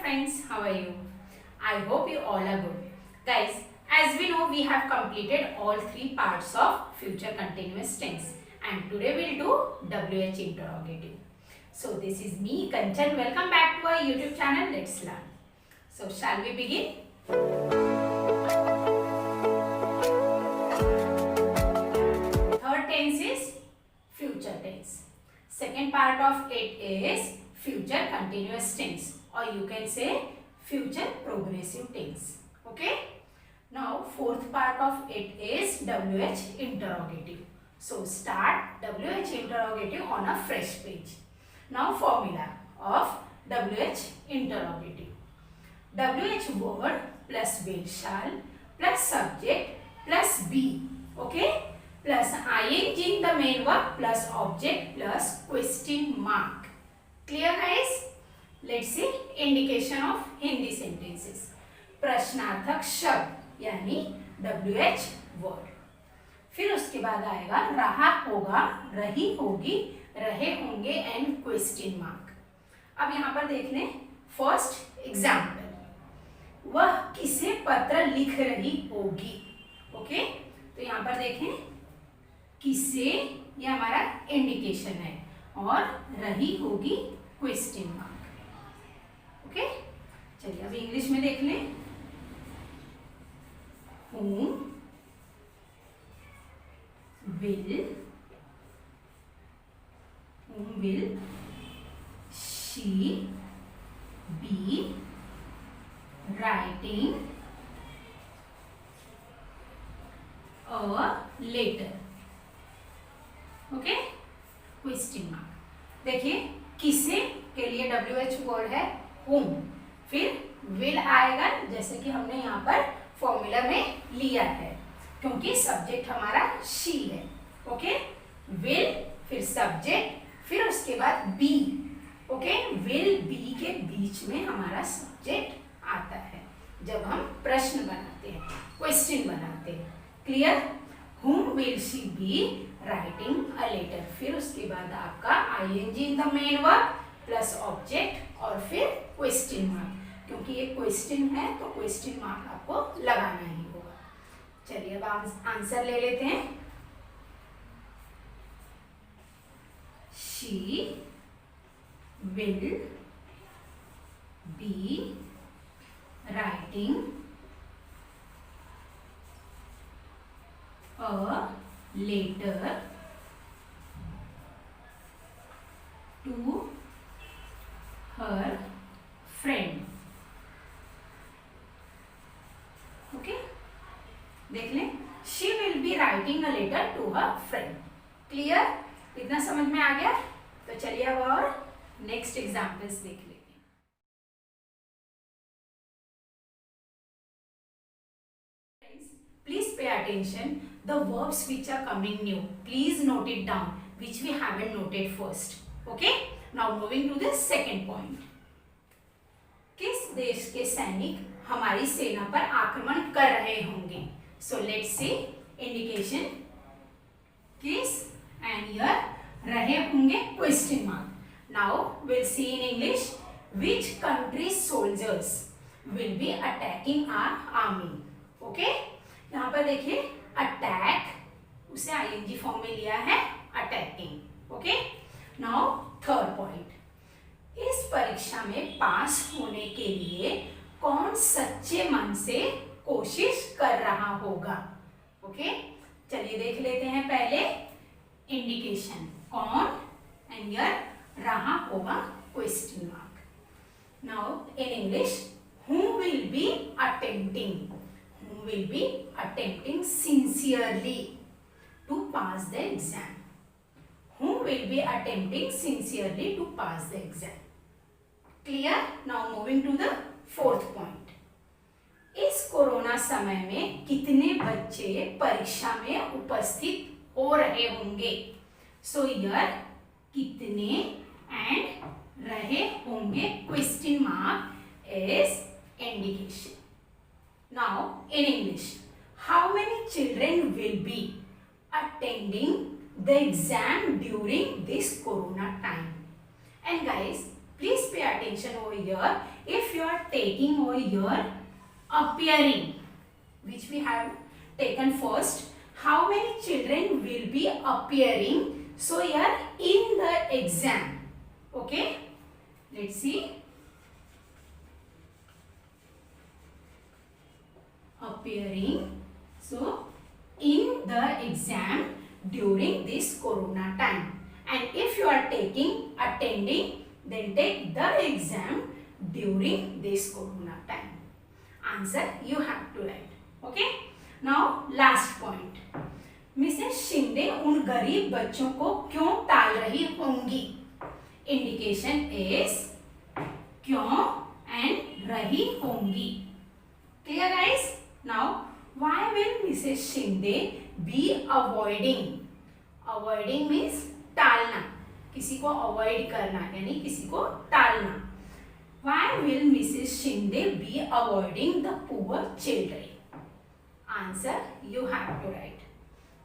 friends, how are you? I hope you all are good. Guys, as we know, we have completed all three parts of future continuous tense and today we'll do WH interrogative. So this is me, Kanchan. Welcome back to our YouTube channel. Let's learn. So shall we begin? Third tense is future tense. Second part of it is future continuous tense, or you can say future progressive tense. Okay. Now fourth part of it is WH interrogative. So start WH interrogative on a fresh page. Now formula of WH interrogative. WH word plus will shall plus subject plus be. Okay. Plus ing in the main verb plus object plus question mark. Clear guys? Let's see indication of Hindi sentences. प्रश्नार्थक शब्द यानी WH word. फिर उसके बाद आएगा रहा होगा, रही होगी, रहे होंगे एंड क्वेश्चन मार्क. अब यहाँ पर देख लें फर्स्ट एग्जाम्पल. वह किसे पत्र लिख रही होगी. ओके तो यहाँ पर देखें किसे, ये हमारा इंडिकेशन है, और रही होगी क्वेश्चन मार्क. ओके चलिए अब इंग्लिश में देख लें. whom will she be writing a letter. Okay question mark. देखिए किसे के लिए WH वर्ड है whom, फिर will आएगा जैसे कि हमने यहाँ पर फॉर्मूला में लिया है, क्योंकि सब्जेक्ट हमारा she है. ओके will फिर सब्जेक्ट फिर उसके बाद be. ओके will be के बीच में हमारा सब्जेक्ट आता है जब हम प्रश्न बनाते हैं, क्वेश्चन बनाते हैं. Clear? whom will she be writing a letter. फिर उसके बाद आपका ing in the main verb plus object और फिर क्वेश्चन मार्क, क्योंकि ये क्वेश्चन है तो क्वेश्चन मार्क आपको लगाना ही होगा. चलिए अब आंसर ले लेते हैं. she will be writing a letter to her friend. Okay देख लें she will be writing a letter to her friend. Clear? इतना समझ में आ गया? तो चलिए अब और नेक्स्ट एग्जाम्पल्स देख लेते हैं. Please pay attention. The verbs which are coming new, please note it down, which we haven't noted first. Okay? Now moving to the second point. किस देश के सैनिक हमारी सेना पर आक्रमण कर रहे होंगे. So let's see indication. किस and here रहे होंगे question mark. Now we'll see in English which country's soldiers will be attacking our army. Okay? यहाँ पर देखिए अटैक उसे ing फॉर्म में लिया है attacking. Okay now third point. इस परीक्षा में पास होने के लिए कौन सच्चे मन से कोशिश कर रहा होगा. ओके चलिए देख लेते हैं पहले इंडिकेशन कौन एंड यर रहा होगा question mark. Now in English who will be attempting sincerely to pass the exam. Who will be attempting sincerely to pass the exam. Clear? Now moving to the fourth point. इस corona समय में कितने बच्चे परीक्षा में उपस्थित हो रहे होंगे. So here कितने and रहे होंगे question mark is indication. Now in English, how many children will be attending the exam during this corona time. And guys, please pay attention over here. If you are taking over here appearing, which we have taken first, how many children will be appearing? So here in the exam. Okay, let's see. Appearing. So in the exam during this corona time. And if you are taking attending, then take the exam during this corona time. Answer you have to write. Okay. Now last point. Mrs Shinde उन गरीब बच्चों को क्यों टाल रही होंगी? Indication is क्यों and रही होंगी. Clear guys? Now why will Mrs. Shinde be avoiding? Avoiding means टालना, किसी को अवॉइड करना यानी किसी को टालना. Why will Mrs. Shinde be avoiding the poor children? Answer you have to write.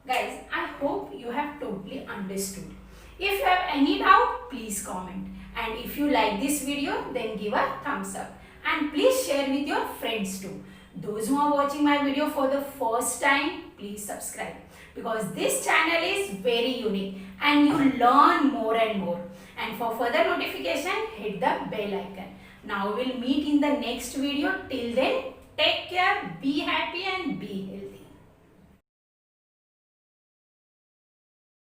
Guys, I hope you have totally understood. If you have any doubt, please comment. And if you like this video, then give a thumbs up. And please share with your friends too. Those who are watching my video for the first time, please subscribe. Because this channel is very unique and you learn more and more. And for further notification, hit the bell icon. Now we'll meet in the next video. Till then, take care, be happy and be healthy.